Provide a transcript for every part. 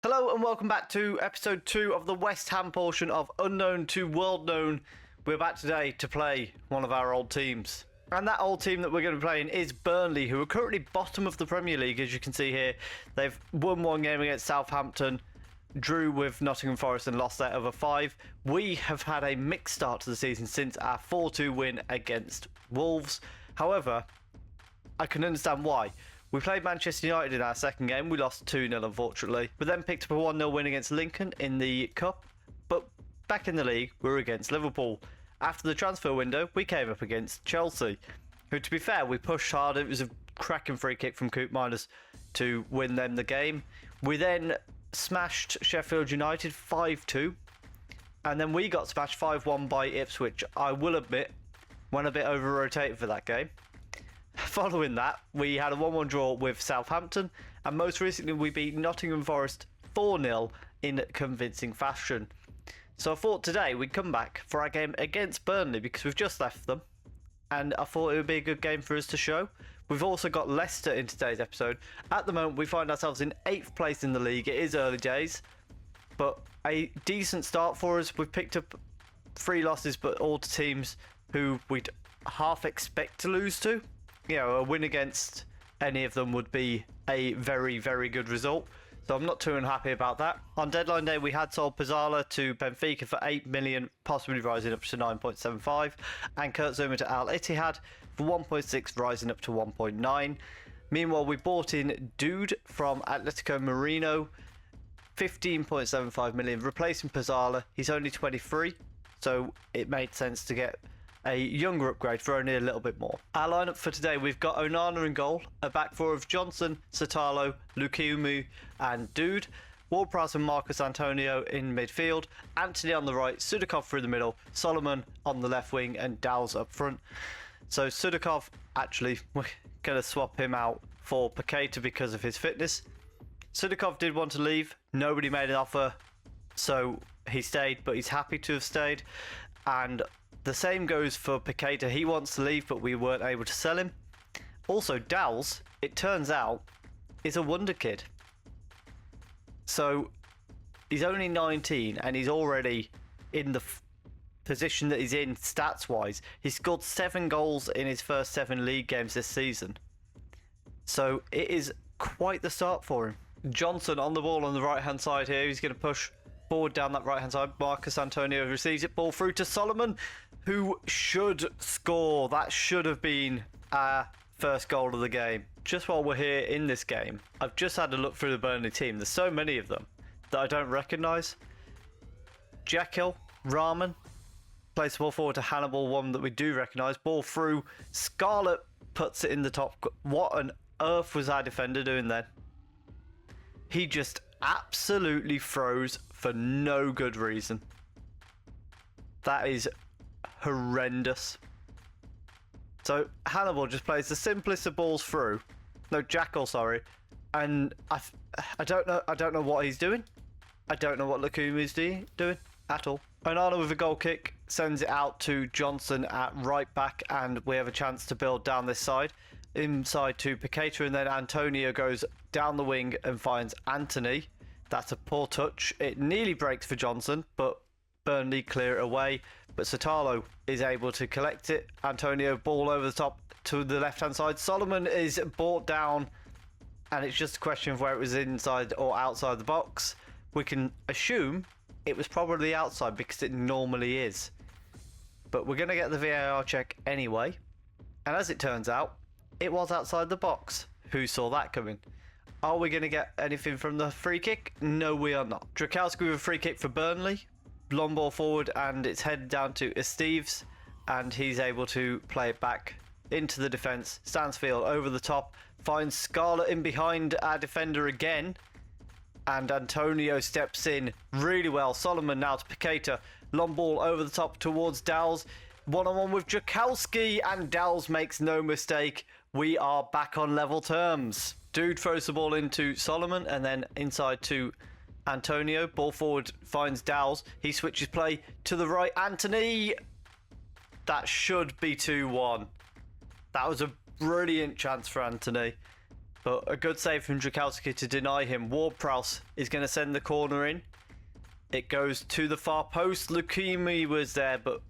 Hello and welcome back to episode 2 of the West Ham portion of Unknown to World Known. We're back today to play one of our old teams. And that old team that we're going to be playing is Burnley, who are currently bottom of the Premier League, as you can see here. They've won one game against Southampton, drew with Nottingham Forest and lost their other 5. We have had a mixed start to the season since our 4-2 win against Wolves. However, I can understand why. We played Manchester United in our second game. We lost 2-0, unfortunately. We then picked up a 1-0 win against Lincoln in the Cup. But back in the league, we were against Liverpool. After the transfer window, we came up against Chelsea, who, to be fair, we pushed hard. It was a cracking free kick from Coop Miners to win them the game. We then smashed Sheffield United 5-2. And then we got smashed 5-1 by Ipswich. I will admit, went a bit over-rotated for that game. Following that, we had a 1-1 draw with Southampton, and most recently we beat Nottingham Forest 4-0 in convincing fashion. So I thought today we'd come back for our game against Burnley because we've just left them, and I thought it would be a good game for us to show. We've also got Leicester in today's episode. At the moment we find ourselves in 8th place in the league. It is early days, but a decent start for us. We've picked up 3 losses, but all to teams who we'd half expect to lose to. You know, a win against any of them would be a very, very good result. So I'm not too unhappy about that. On deadline day, we had sold Pizzala to Benfica for 8 million, possibly rising up to 9.75. And Kurt Zouma to Al Ittihad for 1.6, rising up to 1.9. Meanwhile, we bought in Dude from Atletico Marino, 15.75 million, replacing Pizzala. He's only 23, so it made sense to get a younger upgrade for only a little bit more. Our lineup for today, we've got Onana in goal, a back four of Johnson, Satalo, Lukiumu and Dude, Ward-Prowse and Marcus Antonio in midfield, Anthony on the right, Sudakov through the middle, Solomon on the left wing and Dowles up front. So Sudakov, actually, we're going to swap him out for Paqueta because of his fitness. Sudakov did want to leave, nobody made an offer, so he stayed, but he's happy to have stayed. And the same goes for Paqueta. He wants to leave, but we weren't able to sell him. Also, Dowles, it turns out, is a wonder kid. So, he's only 19, and he's already in the position that he's in stats-wise. He's scored 7 goals in his first 7 league games this season. So, it is quite the start for him. Johnson on the ball on the right-hand side here. He's going to push forward down that right-hand side. Marcus Antonio receives it, ball through to Solomon, who should score. That should have been our first goal of the game. Just while we're here in this game, I've just had a look through the Burnley team. There's so many of them that I don't recognise. Jekyll, Rahman, plays the ball forward to Hannibal, one that we do recognise. Ball through, Scarlett puts it in the top. What on earth was our defender doing then? He just absolutely froze for no good reason. That is horrendous. So Hannibal just plays the simplest of balls through. No, Jackal, sorry. And I don't know what he's doing. I don't know what Lukumi's doing at all. Onana with a goal kick sends it out to Johnson at right back, and we have a chance to build down this side. Inside to Paqueta, and then Antonio goes down the wing and finds Anthony. That's a poor touch. It nearly breaks for Johnson, but Burnley clear it away. But Satalo is able to collect it. Antonio, ball over the top to the left-hand side. Solomon is brought down, and it's just a question of where it was inside or outside the box. We can assume it was probably outside because it normally is. But we're going to get the VAR check anyway. And as it turns out, it was outside the box. Who saw that coming? Are we going to get anything from the free kick? No, we are not. Drakowski with a free kick for Burnley. Long ball forward, and it's headed down to Esteves, and he's able to play it back into the defence. Stansfield over the top, finds Scarlett in behind our defender again, and Antonio steps in really well. Solomon now to Paqueta. Long ball over the top towards Dowles. One-on-one with Drakowski, and Dowles makes no mistake. We are back on level terms. Dude throws the ball into Solomon, and then inside to Antonio. Ball forward finds Dowles. He switches play to the right. Anthony! That should be 2-1. That was a brilliant chance for Anthony. But a good save from Drakowski to deny him. Ward-Prowse is going to send the corner in. It goes to the far post. Lukumi was there, but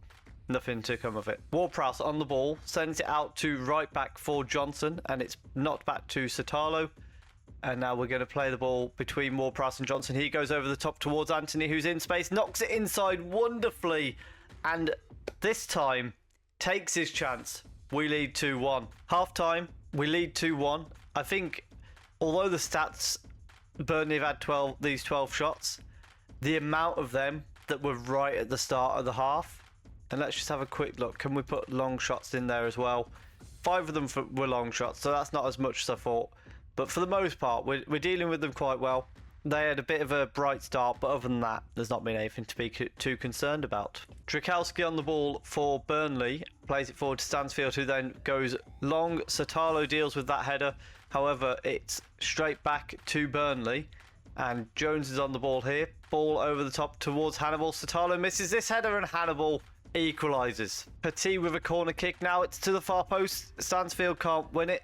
nothing to come of it. Ward-Prowse on the ball, sends it out to right back for Johnson, and it's knocked back to Satalo. And now we're going to play the ball between Ward-Prowse and Johnson. He goes over the top towards Anthony, who's in space, knocks it inside wonderfully, and this time takes his chance. We lead 2-1. Half time, we lead 2-1. I think, although the stats, Burnley have had these 12 shots, the amount of them that were right at the start of the half, and let's just have a quick look. Can we put long shots in there as well? 5 of them were long shots, so that's not as much as I thought. But for the most part, we're dealing with them quite well. They had a bit of a bright start, but other than that, there's not been anything to be too concerned about. Drakowski on the ball for Burnley, plays it forward to Stansfield, who then goes long. Satalo deals with that header. However, it's straight back to Burnley, and Jones is on the ball here. Ball over the top towards Hannibal. Satalo misses this header, and Hannibal equalises. Petit with a corner kick. Now it's to the far post. Stansfield can't win it.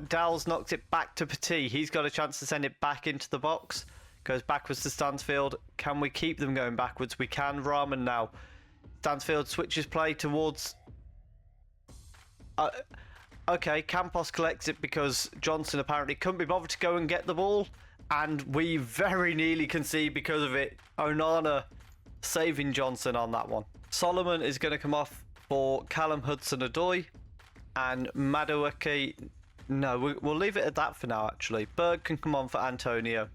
Dowles knocks it back to Petit. He's got a chance to send it back into the box. Goes backwards to Stansfield. Can we keep them going backwards? We can. Rahman now. Stansfield switches play towards... okay, Campos collects it because Johnson apparently couldn't be bothered to go and get the ball. And we very nearly concede because of it. Onana saving Johnson on that one. Solomon is going to come off for Callum Hudson-Odoi. And Madueke... No, we'll leave it at that for now, actually. Berg can come on for Antonio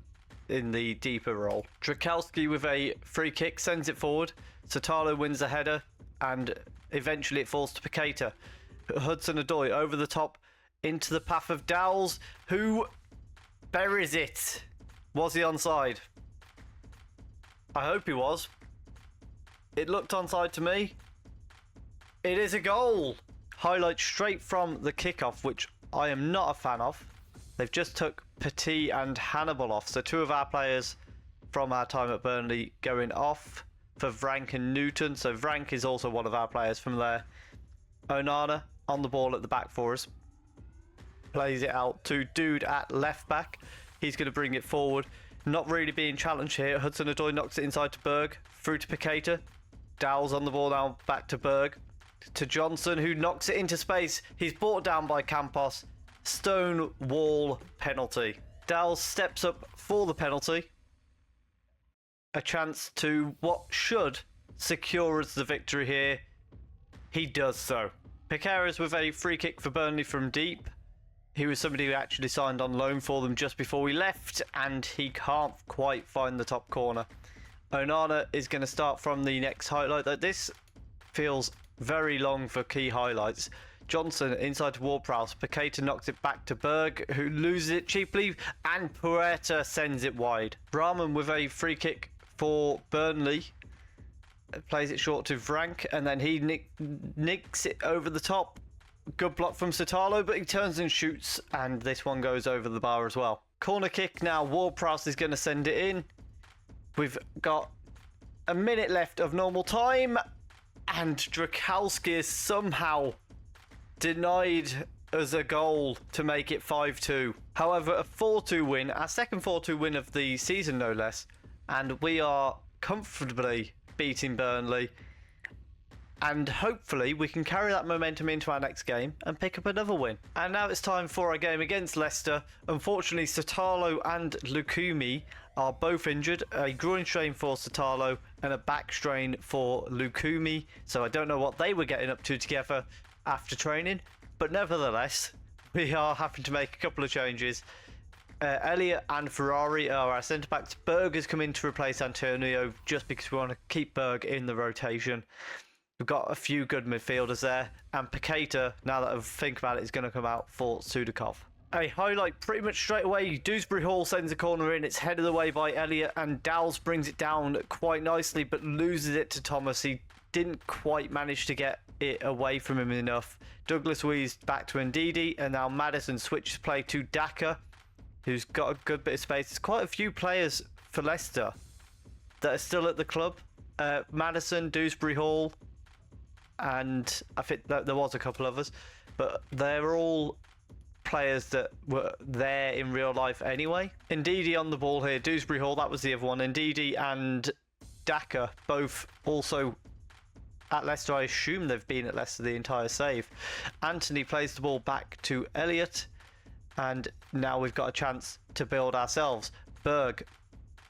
in the deeper role. Drakowski with a free kick sends it forward. Satalo wins the header, and eventually it falls to Paqueta. Hudson-Odoi over the top into the path of Dowles, who buries it. Was he onside? I hope he was. It looked onside to me. It is a goal. Highlight straight from the kickoff, which I am not a fan of. They've just took Petit and Hannibal off. So 2 of our players from our time at Burnley going off for Vrank and Newton. So Vrank is also one of our players from there. Onana on the ball at the back for us. Plays it out to Dude at left back. He's going to bring it forward. Not really being challenged here. Hudson-Odoi knocks it inside to Berg. Through to Paqueta. Dowles on the ball now, back to Berg. To Johnson, who knocks it into space. He's brought down by Campos. Stone wall penalty. Dowles steps up for the penalty. A chance to what should secure us the victory here. He does so. Piqueras with a free kick for Burnley from deep. He was somebody who actually signed on loan for them just before we left, and he can't quite find the top corner. Onana is going to start from the next highlight. This feels very long for key highlights. Johnson inside to Ward-Prowse. Paqueta knocks it back to Berg, who loses it cheaply, and Puerta sends it wide. Brahman with a free kick for Burnley. Plays it short to Vrank, and then he nicks it over the top. Good block from Satalo, but he turns and shoots, and this one goes over the bar as well. Corner kick now. Ward-Prowse is going to send it in. We've got a minute left of normal time, and Drakowski is somehow denied us a goal to make it 5-2. However, a 4-2 win, our second 4-2 win of the season no less, and we are comfortably beating Burnley, and hopefully we can carry that momentum into our next game and pick up another win. And now it's time for our game against Leicester. Unfortunately, Satalo and Lukumi are both injured. A groin strain for Satalo and a back strain for Lukumi, so I don't know what they were getting up to together after training, but nevertheless we are having to make a couple of changes. Elliott and Ferrari are our centre backs. Berg has come in to replace Antonio just because we want to keep Berg in the rotation. We've got a few good midfielders there, and Paqueta, now that I think about it, is going to come out for Sudakov. A highlight pretty much straight away. Dewsbury Hall sends a corner in. It's headed away by Elliott, and Dowles brings it down quite nicely but loses it to Thomas. He didn't quite manage to get it away from him enough. Douglas Luiz back to Ndidi, and now Maddison switches play to Daka, who's got a good bit of space. There's quite a few players for Leicester that are still at the club. Maddison, Dewsbury Hall, and I think that there was a couple of us, but they're all players that were there in real life anyway. Ndidi on the ball here. Dewsbury Hall, that was the other one. Ndidi and Daka both also at Leicester. I assume they've been at Leicester the entire save. Anthony plays the ball back to Elliott, and now we've got a chance to build ourselves. Berg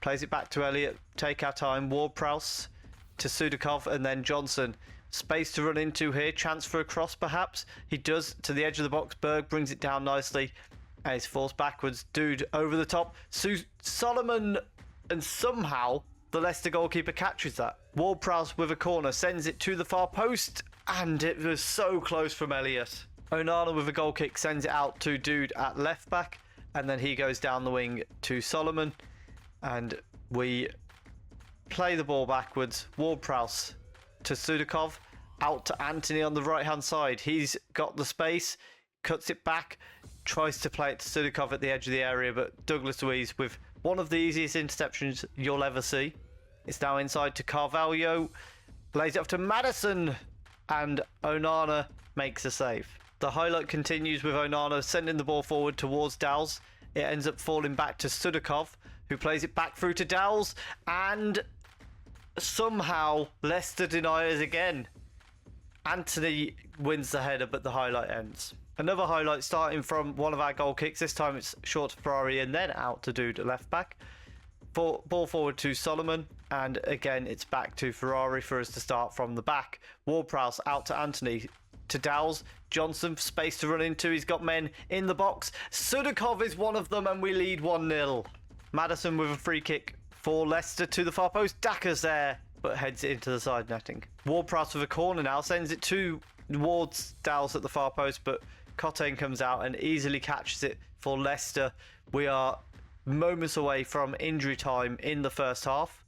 plays it back to Elliott. Take our time. Ward-Prowse to Sudakov, and then Johnson. Space to run into here. Chance for a cross, perhaps. He does to the edge of the box. Berg brings it down nicely. And he's forced backwards. Dude over the top. Solomon, and somehow the Leicester goalkeeper catches that. Ward-Prowse with a corner. Sends it to the far post. And it was so close from Elliott. Onana with a goal kick. Sends it out to Dude at left back. And then he goes down the wing to Solomon. And we play the ball backwards. Ward-Prowse to Sudakov, out to Anthony on the right hand side. He's got the space, cuts it back, tries to play it to Sudakov at the edge of the area, but Douglas Luiz with one of the easiest interceptions you'll ever see. It's now inside to Carvalho, lays it off to Maddison, and Onana makes a save. The highlight continues with Onana sending the ball forward towards Dowles. It ends up falling back to Sudakov, who plays it back through to Dowles, and somehow Leicester deniers again. Anthony wins the header, but the highlight ends. Another highlight starting from one of our goal kicks. This time it's short to Ferrari and then out to Dude at left back. Ball forward to Solomon, and again it's back to Ferrari for us to start from the back. Ward-Prowse out to Anthony, to Dowles. Johnson, space to run into. He's got men in the box. Sudakov is one of them, and we lead 1-0. Maddison with a free kick for Leicester to the far post. Daka's there, but heads it into the side netting. Ward-Prowse with a corner now, sends it towards Dowles at the far post, but Cotain comes out and easily catches it for Leicester. We are moments away from injury time in the first half.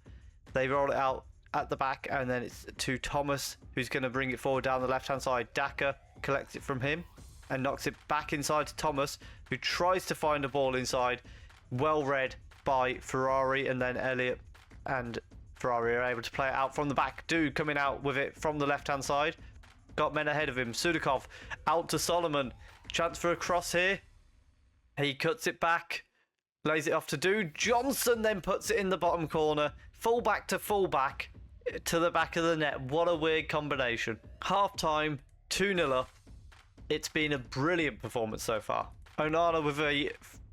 They roll it out at the back, and then it's to Thomas, who's going to bring it forward down the left-hand side. Daka collects it from him and knocks it back inside to Thomas, who tries to find a ball inside. Well read by Ferrari, and then Elliott and Ferrari are able to play it out from the back. Dude coming out with it from the left-hand side. Got men ahead of him. Sudakov out to Solomon. Chance for a cross here. He cuts it back. Lays it off to Dude. Johnson then puts it in the bottom corner. Fullback to fullback to the back of the net. What a weird combination. Half time, 2-0 up. It's been a brilliant performance so far. Onana with a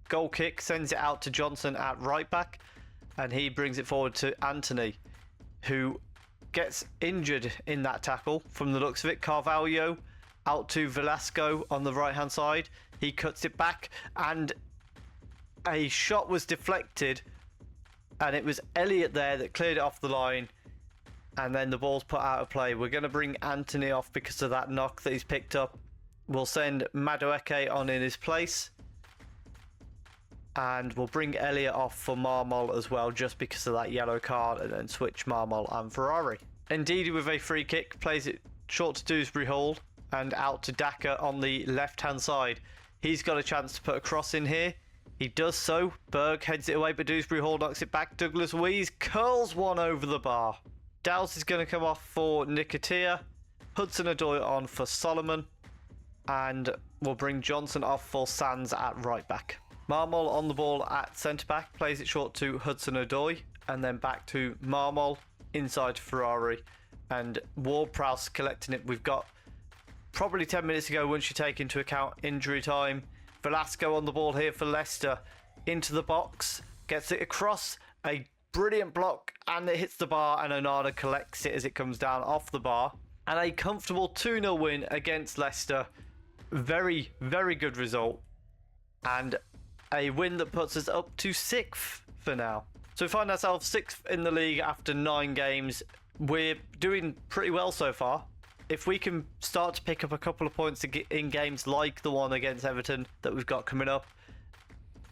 goal kick sends it out to Johnson at right back, and he brings it forward to Anthony, who gets injured in that tackle from the looks of it. Carvalho out to Velasco on the right hand side. He cuts it back, and a shot was deflected, and it was Elliott there that cleared it off the line, and then the ball's put out of play. We're going to bring Anthony off because of that knock that he's picked up. We'll send Madueke on in his place, and we'll bring Elliott off for Marmol as well, just because of that yellow card, and then switch Marmol and Ferrari. Ndidi with a free kick plays it short to Dewsbury Hall and out to Daka on the left hand side. He's got a chance to put a cross in here. He does so. Berg heads it away, but Dewsbury Hall knocks it back. Douglas Luiz curls one over the bar. Dowles is going to come off for Nicotia. Hudson-Odoi on for Solomon, and we'll bring Johnson off for Sands at right back. Marmol on the ball at centre-back, plays it short to Hudson-Odoi, and then back to Marmol, inside Ferrari, and Ward-Prowse collecting it. We've got probably 10 minutes ago once you take into account injury time. Velasco on the ball here for Leicester, into the box, gets it across, a brilliant block, and it hits the bar, and Onana collects it as it comes down off the bar. And a comfortable 2-0 win against Leicester. Very, very good result, and a win that puts us up to 6th for now. So we find ourselves 6th in the league after 9 games. We're doing pretty well so far. If we can start to pick up a couple of points in games like the one against Everton that we've got coming up,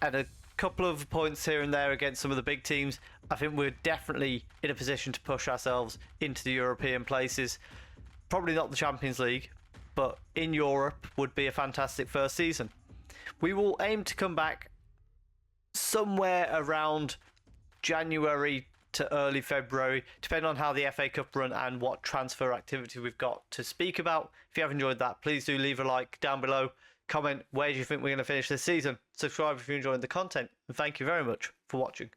and a couple of points here and there against some of the big teams, I think we're definitely in a position to push ourselves into the European places. Probably not the Champions League, but in Europe would be a fantastic first season. We will aim to come back somewhere around January to early February, depending on how the FA Cup run and what transfer activity we've got to speak about. If you have enjoyed that, please do leave a like down below. comment where do you think we're going to finish this season. Subscribe if you're enjoying the content, and thank you very much for watching.